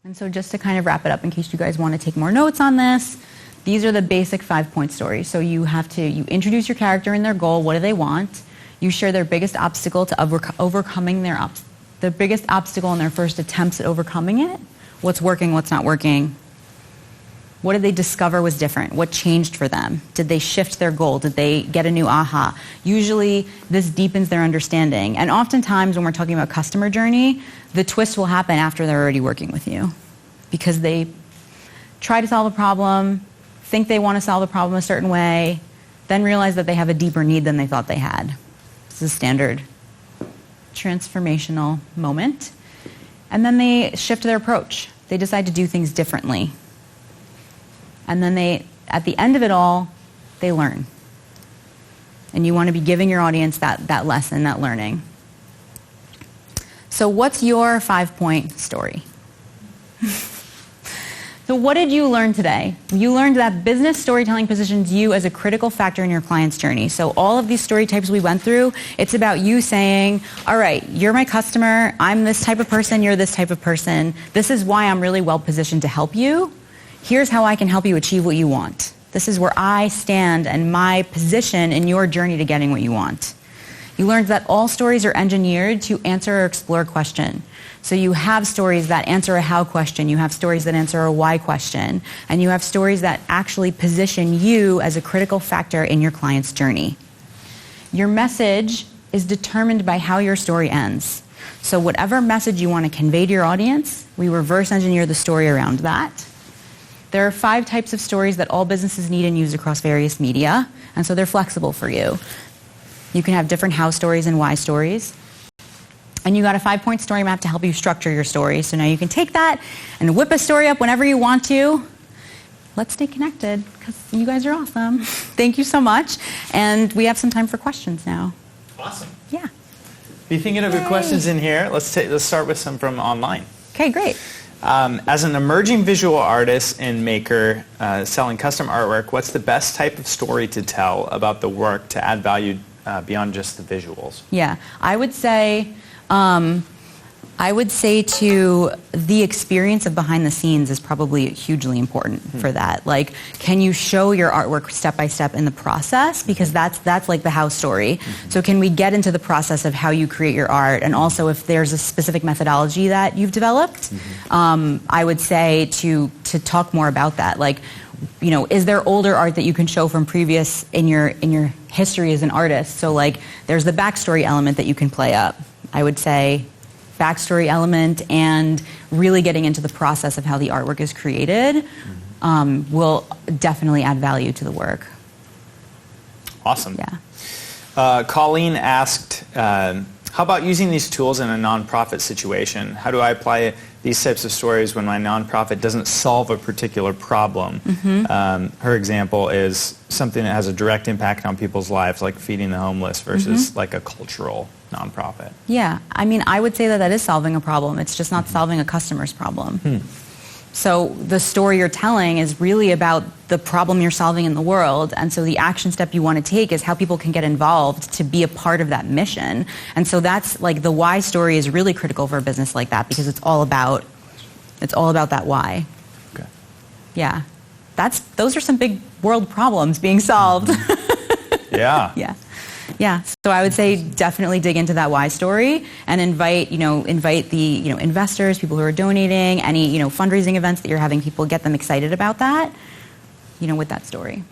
And so just to kind of wrap it up in case you guys want to take more notes on this, these are the basic 5-point stories. So you introduce your character and their goal, what do they want? You share their biggest obstacle to overcoming the biggest obstacle in their first attempts at overcoming it. What's working, what's not working. What did they discover was different? What changed for them? Did they shift their goal? Did they get a new aha? Usually this deepens their understanding. And oftentimes when we're talking about customer journey, the twist will happen after they're already working with you. Because they try to solve a problem, think they want to solve the problem a certain way, then realize that they have a deeper need than they thought they had. This is a standard transformational moment. And then they shift their approach. They decide to do things differently. And then at the end of it all, they learn. And you want to be giving your audience that lesson, that learning. So what's your 5-point story? So what did you learn today? You learned that business storytelling positions you as a critical factor in your client's journey. So all of these story types we went through, it's about you saying, all right, you're my customer, I'm this type of person, you're this type of person. This is why I'm really well positioned to help you. Here's how I can help you achieve what you want. This is where I stand and my position in your journey to getting what you want. You learned that all stories are engineered to answer or explore a question. So you have stories that answer a how question, you have stories that answer a why question, and you have stories that actually position you as a critical factor in your client's journey. Your message is determined by how your story ends. So whatever message you want to convey to your audience, we reverse engineer the story around that. There are 5 types of stories that all businesses need and use across various media, and so they're flexible for you. You can have different how stories and why stories. And you got a 5-point story map to help you structure your story. So now you can take that and whip a story up whenever you want to. Let's stay connected because you guys are awesome. Thank you so much. And we have some time for questions now. Awesome. Yeah. Be thinking of your questions in here. Let's start with some from online. Okay, great. As an emerging visual artist and maker selling custom artwork, what's the best type of story to tell about the work to add value beyond just the visuals? Yeah, I would say to the experience of behind the scenes is probably hugely important for that. Like, can you show your artwork step by step in the process? Because that's like the how story. So can we get into the process of how you create your art, and also if there's a specific methodology that you've developed, I would say to talk more about that. Like, you know, is there older art that you can show from previous in your history as an artist? So like, there's the backstory element that you can play up. I would say backstory element and really getting into the process of how the artwork is created will definitely add value to the work. Awesome. Yeah. Colleen asked, how about using these tools in a nonprofit situation? How do I apply these types of stories when my nonprofit doesn't solve a particular problem? Her example is something that has a direct impact on people's lives, like feeding the homeless, versus like a cultural nonprofit. Yeah, I mean, I would say that is solving a problem. It's just not solving a customer's problem. So the story you're telling is really about the problem you're solving in the world, and so the action step you want to take is how people can get involved to be a part of that mission. And so that's like the why story is really critical for a business like that, because it's all about that why. Okay. Yeah, those are some big world problems being solved. Yeah. Yeah. Yeah, so I would say definitely dig into that why story and invite the investors, people who are donating, any fundraising events that you're having, people get them excited about that, with that story.